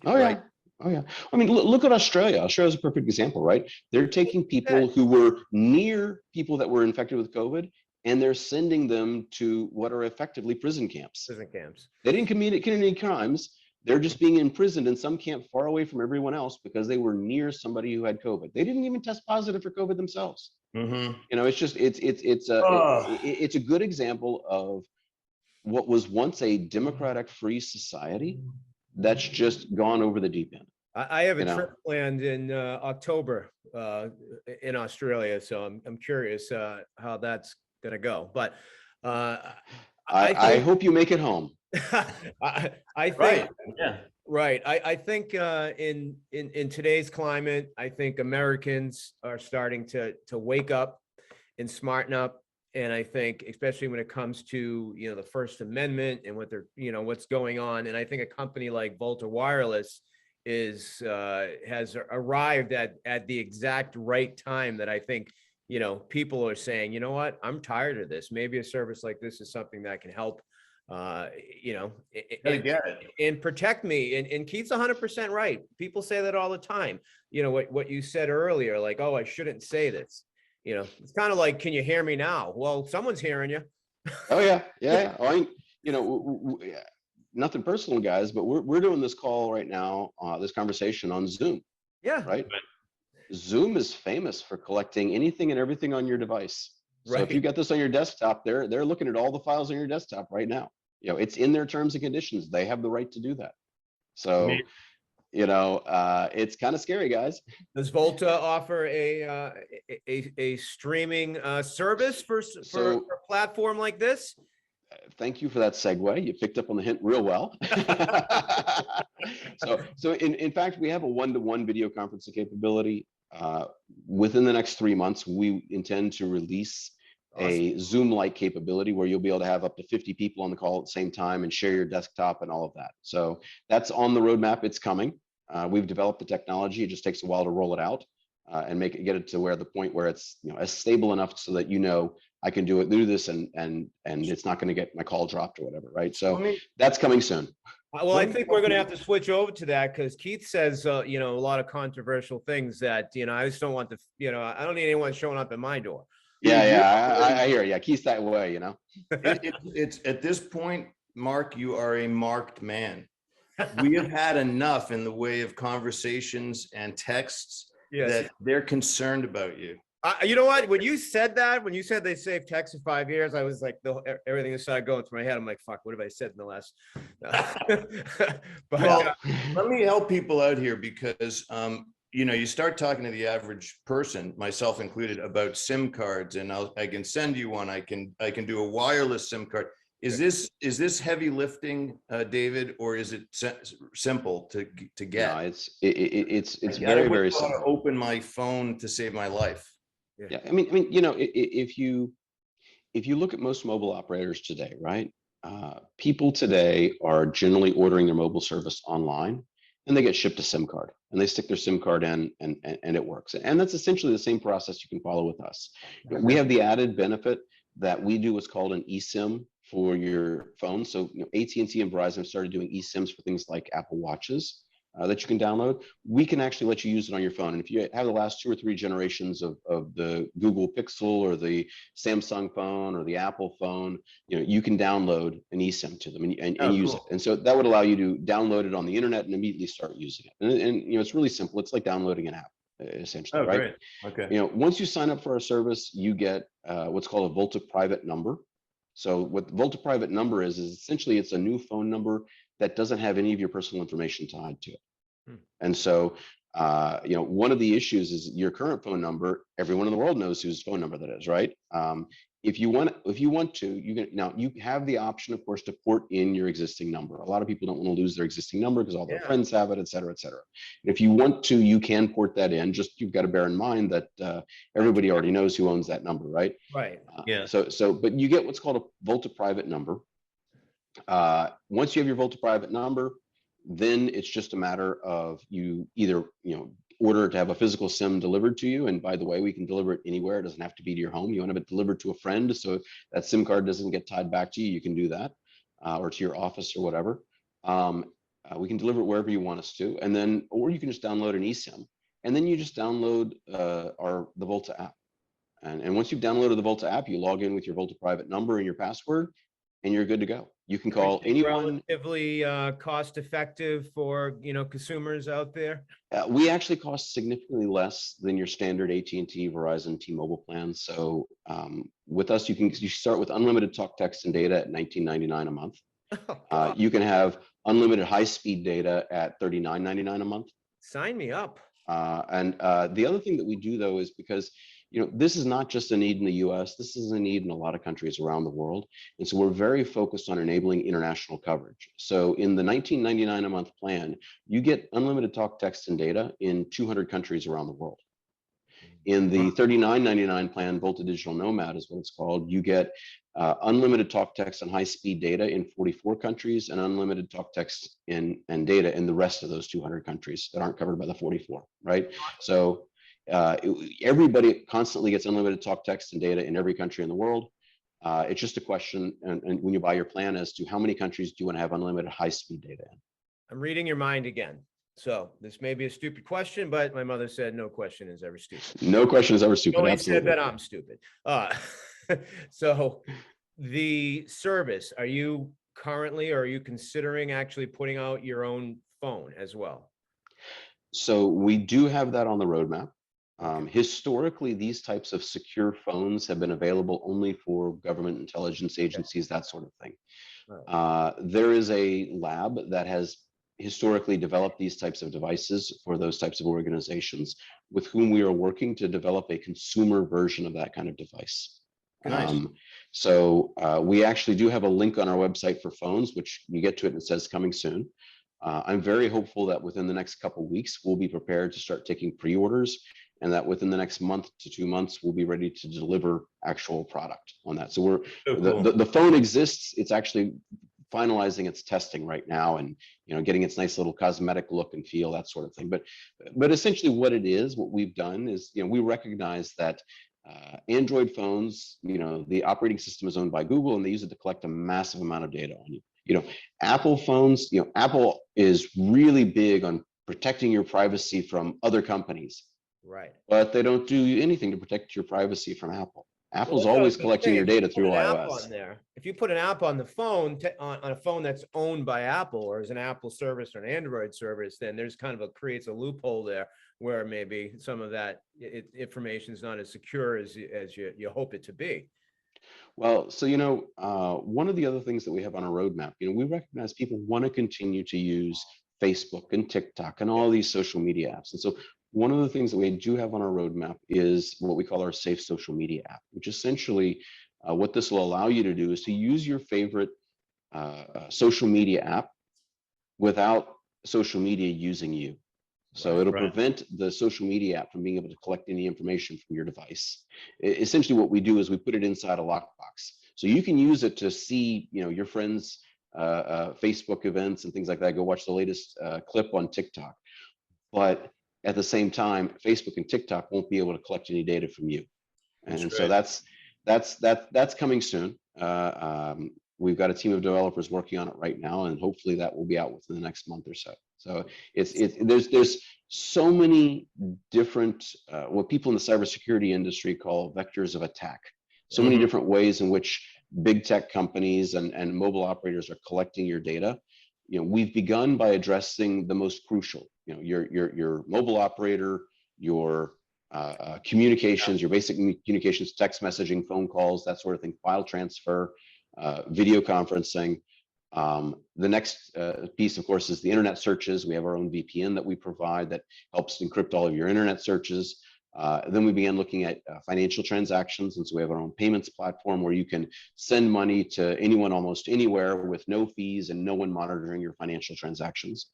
S3: Oh, right? Oh, yeah. I mean, look at Australia. Australia is a perfect example, right? They're taking people who were near people that were infected with COVID, and they're sending them to what are effectively prison camps. They didn't commit any crimes. They're just being imprisoned in some camp far away from everyone else because they were near somebody who had COVID. They didn't even test positive for COVID themselves. It's just it's a good example of what was once a democratic free society that's just gone over the deep end.
S1: I have a trip planned in October in Australia, so I'm curious how that's going to go. But
S3: I hope you make it home.
S1: I think right. I think in today's climate, I think Americans are starting to wake up and smarten up. And I think, especially when it comes to, the First Amendment and what they're, what's going on. And I think a company like Volta Wireless has arrived at the exact right time that I think, people are saying, you know what, I'm tired of this. Maybe a service like this is something that can help, and protect me. And Keith's 100% right. People say that all the time. What you said earlier, like, oh, I shouldn't say this. It's kind of like, can you hear me now? Well, someone's hearing you.
S3: Oh yeah. Nothing personal, guys, but we're doing this call right now, this conversation on Zoom.
S1: Yeah.
S3: Right. Zoom is famous for collecting anything and everything on your device. So if you got this on your desktop, they're looking at all the files on your desktop right now. It's in their terms and conditions. They have the right to do that. So. It's kind of scary, guys.
S1: Does Volta offer a streaming service for a platform like this?
S3: Thank you for that segue. You picked up on the hint real well. So in fact, we have a one-to-one video conferencing capability. within the next 3 months, we intend to release a Zoom-like capability where you'll be able to have up to 50 people on the call at the same time and share your desktop and all of that. So that's on the roadmap. It's coming. We've developed the technology. It just takes a while to roll it out and get it to where the point where it's as stable enough so that I can do this and it's not going to get my call dropped or whatever, right? So that's coming soon.
S1: Well, I think we're going to have to switch over to that because Keith says, a lot of controversial things that, I just don't want I don't need anyone showing up at my door.
S3: I hear you. Keith's that way,
S2: It's at this point, Mark, you are a marked man. We have had enough in the way of conversations and texts that they're concerned about you.
S1: You know what? When you said they saved text for 5 years, I was like, everything started going through my head. I'm like, fuck, what have I said in the last?
S2: But let me help people out here because, you start talking to the average person, myself included, about SIM cards, and I can send you one. I can do a wireless SIM card. Is this heavy lifting, David, or is it simple to get?
S3: No, it's very, very simple.
S2: To open my phone to save my life.
S3: Yeah, I mean, if you look at most mobile operators today, right? People today are generally ordering their mobile service online, and they get shipped a SIM card, and they stick their SIM card in, and it works. And that's essentially the same process you can follow with us. We have the added benefit that we do what's called an eSIM for your phone. So AT&T and Verizon have started doing eSIMs for things like Apple Watches that you can download. We can actually let you use it on your phone. And if you have the last 2 or 3 generations of the Google Pixel or the Samsung phone or the Apple phone, you can download an eSIM to them and use it. And so that would allow you to download it on the internet and immediately start using it. And it's really simple. It's like downloading an app, essentially, right?
S2: Great. Okay.
S3: Once you sign up for our service, you get what's called a Volta private number. So what the Volta private number is essentially it's a new phone number that doesn't have any of your personal information tied to it. And so, one of the issues is your current phone number. Everyone in the world knows whose phone number that is, right? If you want to, you have the option, of course, to port in your existing number. A lot of people don't want to lose their existing number because all their friends have it, et cetera, et cetera. If you want to, you can port that in. Just you've got to bear in mind that everybody already knows who owns that number, right?
S1: Right.
S3: But you get what's called a Volta private number. Once you have your Volta private number, then it's just a matter of you either order to have a physical SIM delivered to you, and by the way, we can deliver it anywhere. It doesn't have to be to your home. You want to have it delivered to a friend, so that SIM card doesn't get tied back to you. You can do that, or to your office or whatever. We can deliver it wherever you want us to, and then or you can just download an eSIM, and then you just download the Volta app. And once you've downloaded the Volta app, you log in with your Volta private number and your password, and you're good to go. You can call anyone.
S1: Relatively cost effective for consumers out there.
S3: We actually cost significantly less than your standard AT&T, Verizon, T-Mobile plans. So with us, you start with unlimited talk, text, and data at $19.99 a month. You can have unlimited high-speed data at $39.99 a month.
S1: Sign me up.
S3: And the other thing that we do, though, is because this is not just a need in the US, this is a need in a lot of countries around the world. And so we're very focused on enabling international coverage. So in the $19.99 a month plan, you get unlimited talk, text, and data in 200 countries around the world. In the $39.99 plan, Volta Digital Nomad is what it's called, you get unlimited talk, text, and high-speed data in 44 countries and unlimited talk, text, and data in the rest of those 200 countries that aren't covered by the 44, right? So everybody constantly gets unlimited talk, text, and data in every country in the world. It's just a question, and when you buy your plan, as to how many countries do you want to have unlimited high-speed data in?
S1: I'm reading your mind again. So this may be a stupid question, but my mother said no question is ever stupid.
S3: No question is ever stupid.
S1: Nobody said that I'm stupid. So the service, are you considering actually putting out your own phone as well?
S3: So we do have that on the roadmap. Historically, these types of secure phones have been available only for government intelligence agencies, that sort of thing. Right. There is a lab that has historically developed these types of devices for those types of organizations, with whom we are working to develop a consumer version of that kind of device. Nice. So we actually do have a link on our website for phones, which you get to it and it says coming soon. I'm very hopeful that within the next couple of weeks, we'll be prepared to start taking pre-orders. and that within the next month to 2 months, we'll be ready to deliver actual product on that. So we're the phone exists. It's actually finalizing its testing right now, and getting its nice little cosmetic look and feel, that sort of thing. But essentially, what we've done is we recognize that Android phones, the operating system is owned by Google, and they use it to collect a massive amount of data on you. Apple phones, Apple is really big on protecting your privacy from other companies.
S1: Right.
S3: But they don't do anything to protect your privacy from Apple. Apple's always collecting your data through iOS.
S1: If you put an app on the phone, on a phone that's owned by Apple, or is an Apple service or an Android service, then there's kind of creates a loophole there where maybe some of that information is not as secure as you hope it to be.
S3: Well, so, one of the other things that we have on our roadmap, we recognize people want to continue to use Facebook and TikTok and all these social media apps. And so one of the things that we do have on our roadmap is what we call our Safe Social Media app, which essentially what this will allow you to do is to use your favorite social media app without social media using you. So it'll prevent the social media app from being able to collect any information from your device. Essentially, what we do is we put it inside a lockbox. So you can use it to see, your friends' Facebook events and things like that. Go watch the latest clip on TikTok. But at the same time, Facebook and TikTok won't be able to collect any data from you. And so that's coming soon. We've got a team of developers working on it right now, and hopefully that will be out within the next month or so. So there's so many different what people in the cybersecurity industry call vectors of attack. So many different ways in which big tech companies and mobile operators are collecting your data. We've begun by addressing the most crucial. Your mobile operator, your communications, your basic communications, text messaging, phone calls, that sort of thing, file transfer, video conferencing. The next piece, of course, is the internet searches. We have our own VPN that we provide that helps encrypt all of your internet searches. Then we began looking at financial transactions. And so we have our own payments platform where you can send money to anyone almost anywhere with no fees and no one monitoring your financial transactions.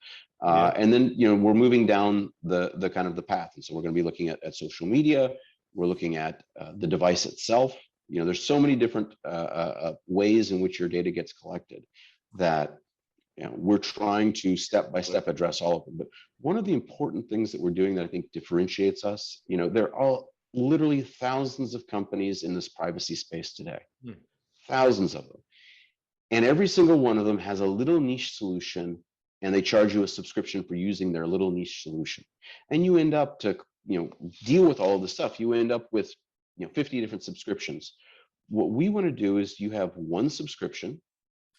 S3: And then, we're moving down the kind of the path. And so we're going to be looking at social media. We're looking at the device itself. There's so many different ways in which your data gets collected that we're trying to step by step address all of them. But one of the important things that we're doing that I think differentiates us, there are literally thousands of companies in this privacy space today, thousands of them. And every single one of them has a little niche solution, and they charge you a subscription for using their little niche solution. And you end up to, deal with all of this stuff. You end up with, 50 different subscriptions. What we want to do is you have one subscription,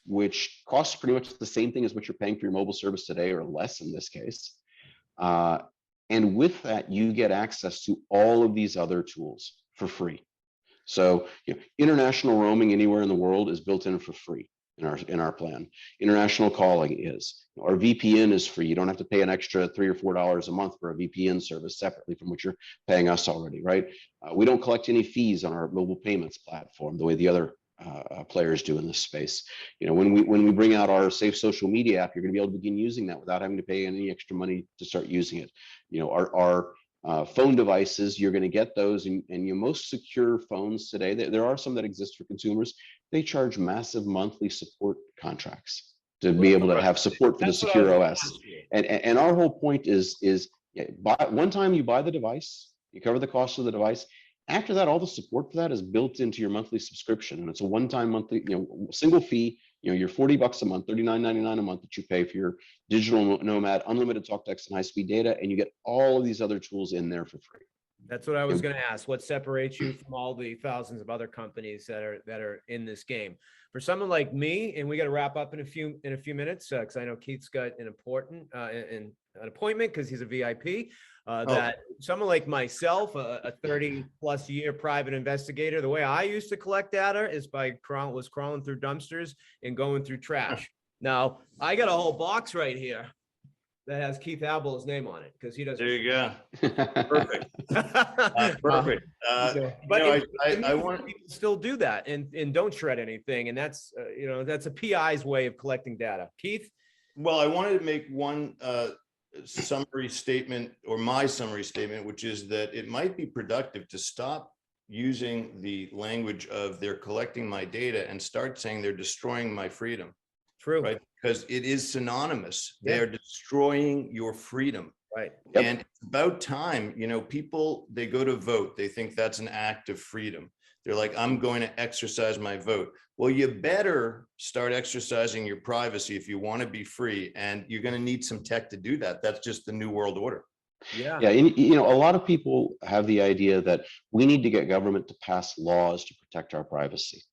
S3: which costs pretty much the same thing as what you're paying for your mobile service today, or less in this case. And with that, you get access to all of these other tools for free. So international roaming anywhere in the world is built in for free in our plan. International calling is. Our VPN is free. You don't have to pay an extra $3 or $4 a month for a VPN service separately from what you're paying us already, right? We don't collect any fees on our mobile payments platform the way the other players do in this space. When we bring out our Safe Social Media app, you're going to be able to begin using that without having to pay any extra money to start using it. Our phone devices, you're going to get those, and your most secure phones today, there are some that exist for consumers. They charge massive monthly support contracts to be able to have support for the secure OS. And our whole point is one time you buy the device, you cover the cost of the device. After that, all the support for that is built into your monthly subscription, and it's a one-time monthly, single fee. You're $40 a month, $39.99 a month that you pay for your digital nomad, unlimited talk, text, and high-speed data, and you get all of these other tools in there for free.
S1: That's what I was going to ask. What separates you from all the thousands of other companies that are in this game? For someone like me, and we got to wrap up in a few minutes because I know Keith's got an important an appointment because he's a VIP. That someone like myself, a 30+ year private investigator, the way I used to collect data is by crawling through dumpsters and going through trash. Now I got a whole box right here that has Keith Abel's name on it because he doesn't.
S2: There you go. Perfect. Perfect.
S1: But I want people still do that and don't shred anything, and that's that's a PI's way of collecting data. Keith.
S2: Well, I wanted to make one summary statement, or my summary statement, which is that it might be productive to stop using the language of they're collecting my data and start saying they're destroying my freedom.
S1: True.
S2: Right? Because it is synonymous.
S1: Yeah.
S2: They are destroying your freedom.
S1: Right.
S3: Yep.
S2: And it's about time, you know, people, they go to vote. They think that's an act of freedom. They're like, I'm going to exercise my vote. Well, you better start exercising your privacy if you want to be free. And you're going to need some tech to do that. That's just the new world order.
S1: Yeah.
S3: Yeah, and, you know, a lot of people have the idea that we need to get government to pass laws to protect our privacy,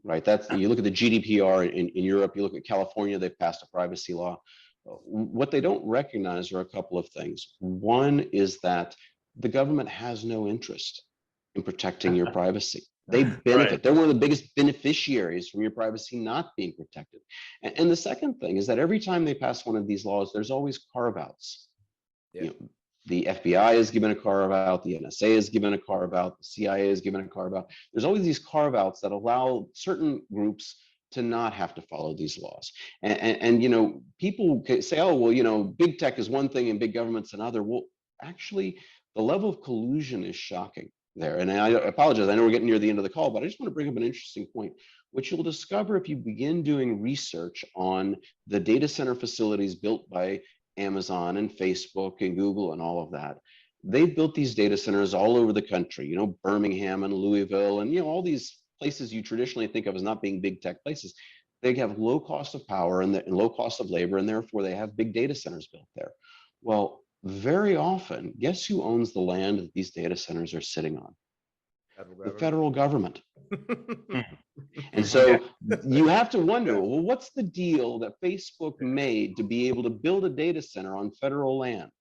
S3: right? That's, you look at the GDPR in Europe, you look at California, they've passed a privacy law. What they don't recognize are a couple of things. One is that the government has no interest in protecting your privacy. They benefit.
S2: Right.
S3: They're one of the biggest beneficiaries from your privacy not being protected. And the second thing is that every time they pass one of these laws, there's always carve-outs.
S1: Yeah.
S3: You know, the FBI is given a carve-out, the NSA is given a carve-out, the CIA is given a carve-out. There's always these carve-outs that allow certain groups to not have to follow these laws. And you know, people say, oh, well, you know, big tech is one thing and big government's another. Well, actually, the level of collusion is shocking there. And I apologize, I know we're getting near the end of the call, but I just want to bring up an interesting point, which you'll discover if you begin doing research on the data center facilities built by Amazon and Facebook and Google and all of that. They've built these data centers all over the country, you know, Birmingham and Louisville and, you know, all these places you traditionally think of as not being big tech places. They have low cost of power and low cost of labor, and therefore they have big data centers built there. Well, very often, guess who owns the land that these data centers are sitting on? The federal government. And so you have to wonder, well, what's the deal that Facebook made to be able to build a data center on federal land?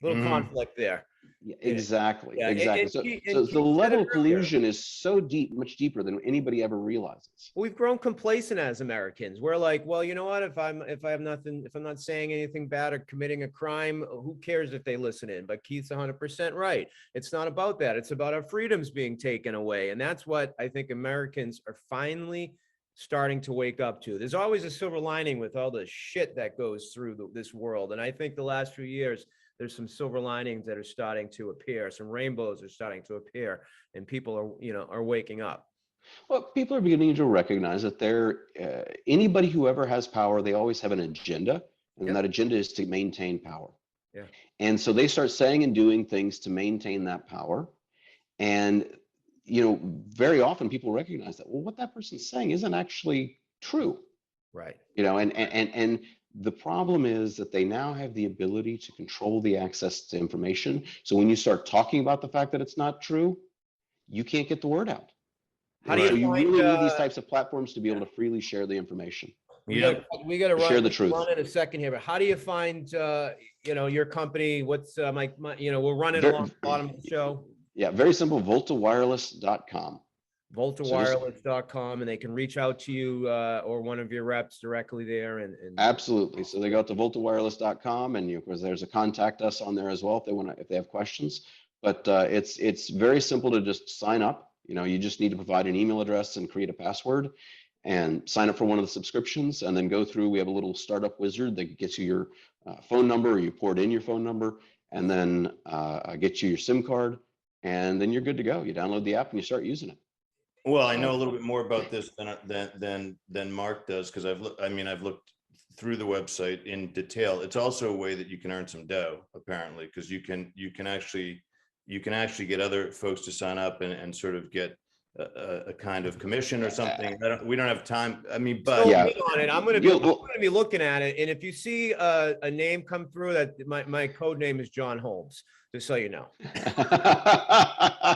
S1: Little conflict there.
S3: Yeah, exactly,
S1: Yeah.
S3: exactly. So the level of collusion is so deep, much deeper than anybody ever realizes.
S1: We've grown complacent as Americans. We're like, well, you know what? If I'm not saying anything bad or committing a crime, who cares if they listen in? But Keith's 100% right. It's not about that. It's about our freedoms being taken away. And that's what I think Americans are finally starting to wake up to. There's always a silver lining with all the shit that goes through this world. And I think the last few years, there's some silver linings that are starting to appear. Some rainbows are starting to appear, and people are, you know, are waking up.
S3: Well, people are beginning to recognize that anybody who ever has power, they always have an agenda, and that agenda is to maintain power.
S1: Yeah.
S3: And so they start saying and doing things to maintain that power. And, you know, very often people recognize that, well, what that person's saying isn't actually true.
S1: Right.
S3: You know, and the problem is that they now have the ability to control the access to information. So when you start talking about the fact that it's not true, you can't get the word out.
S1: How do you
S3: so you
S1: find,
S3: really need these types of platforms to be able to freely share the information.
S1: We got to
S3: share the truth.
S1: Run in a second here, but how do you find, you know, your company? What's my you know, we'll run it along the bottom of the show.
S3: Yeah, very simple. VoltaWireless.com.
S1: VoltaWireless.com, and they can reach out to you or one of your reps directly there. And
S3: absolutely. So they go to VoltaWireless.com, and of course there's a contact us on there as well if they have questions. But it's very simple to just sign up. You know, you just need to provide an email address and create a password, and sign up for one of the subscriptions, and then go through. We have a little startup wizard that gets you your phone number, or you port in your phone number, and then get you your SIM card, and then you're good to go. You download the app and you start using it.
S2: Well, I know a little bit more about this than Mark does, because I've looked through the website in detail. It's also a way that you can earn some dough, apparently, because you can actually get other folks to sign up and sort of get a kind of commission or something. We don't have time. I mean, but
S3: yeah,
S1: on it. I'm going to be looking at it, and if you see a name come through, that my code name is John Holmes. Just so you know.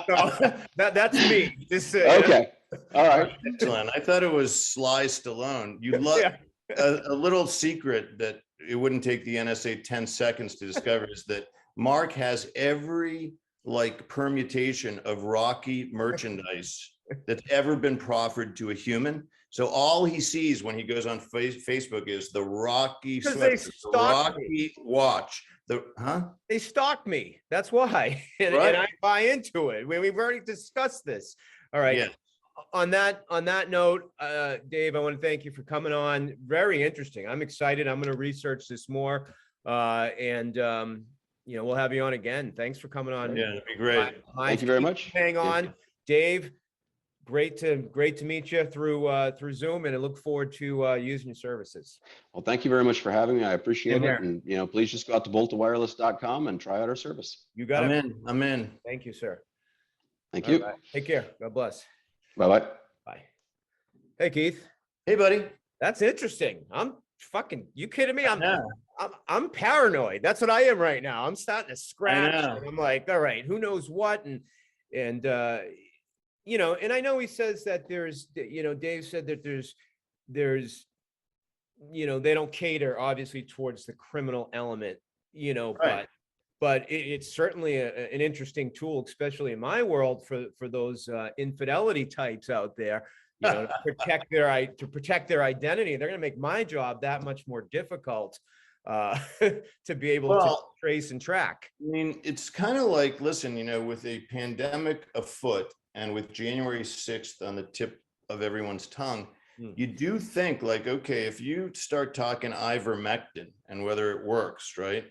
S1: So, that's me. Just
S3: okay. All right.
S2: Excellent. I thought it was Sly Stallone. You love a little secret that it wouldn't take the NSA 10 seconds to discover is that Mark has every permutation of Rocky merchandise that's ever been proffered to a human. So all he sees when he goes on Facebook is the Rocky watch. They
S1: stalk me. That's why. And I buy into it. We've already discussed this. All right. Yeah. On that note, Dave, I want to thank you for coming on. Very interesting. I'm excited. I'm going to research this more. And we'll have you on again. Thanks for coming on.
S2: Yeah, that'd be great.
S3: Thank you very much.
S1: Hang on, Dave. Great to meet you through Zoom, and I look forward to using your services.
S3: Well, thank you very much for having me. I appreciate it. And please just go out to voltawireless.com and try out our service.
S1: You got it.
S2: I'm in.
S1: Thank you, sir.
S3: Thank you.
S1: Right. Take care. God bless.
S3: Bye-bye.
S1: Bye. Hey, Keith.
S2: Hey, buddy.
S1: That's interesting. You kidding me? I'm paranoid. That's what I am right now. I'm starting to scratch. And I'm like, all right, who knows what? And and I know he says that Dave said that there's they don't cater obviously towards the criminal element,
S2: Right.
S1: but it's certainly an interesting tool, especially in my world, for those infidelity types out there, to protect their identity. They're going to make my job that much more difficult to be able to trace and track.
S2: I mean, it's kind of like, listen, with a pandemic afoot and with January 6th on the tip of everyone's tongue, you do think like, okay, if you start talking ivermectin and whether it works, right?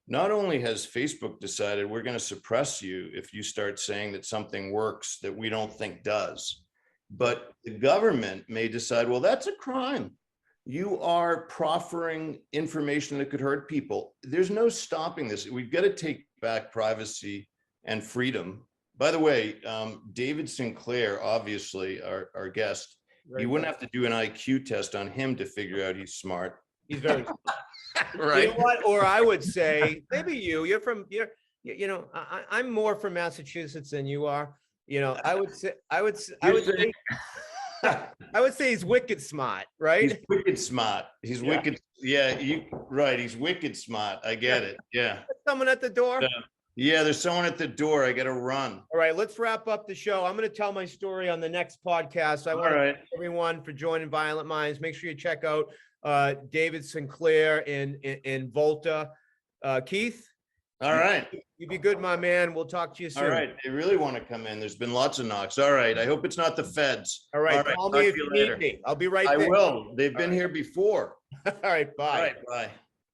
S2: Not only has Facebook decided we're going to suppress you if you start saying that something works that we don't think does, but the government may decide, well, that's a crime. You are proffering information that could hurt people. There's no stopping this. We've got to take back privacy and freedom. By the way, David Sinclair, obviously our guest, you wouldn't have to do an IQ test on him to figure out he's smart.
S1: He's very smart.
S2: Right.
S1: You know what? Or I would say, maybe I'm more from Massachusetts than you are. I would say he's wicked smart, right?
S2: He's wicked smart. He's wicked. Yeah, he's wicked smart. I get it. Yeah.
S1: Someone at the door.
S2: Yeah, there's someone at the door. I got to run.
S1: All right, let's wrap up the show. I'm going to tell my story on the next podcast. I want to thank everyone for joining Violent Minds. Make sure you check out David Sinclair in Volta. Keith.
S2: All right.
S1: You be good, my man. We'll talk to you soon.
S2: All right. They really want to come in. There's been lots of knocks. All right. I hope it's not the feds.
S1: All right. Call me if you need me. I'll be right there.
S2: I will. They've been here before.
S1: All right. Bye.
S2: All right. Bye.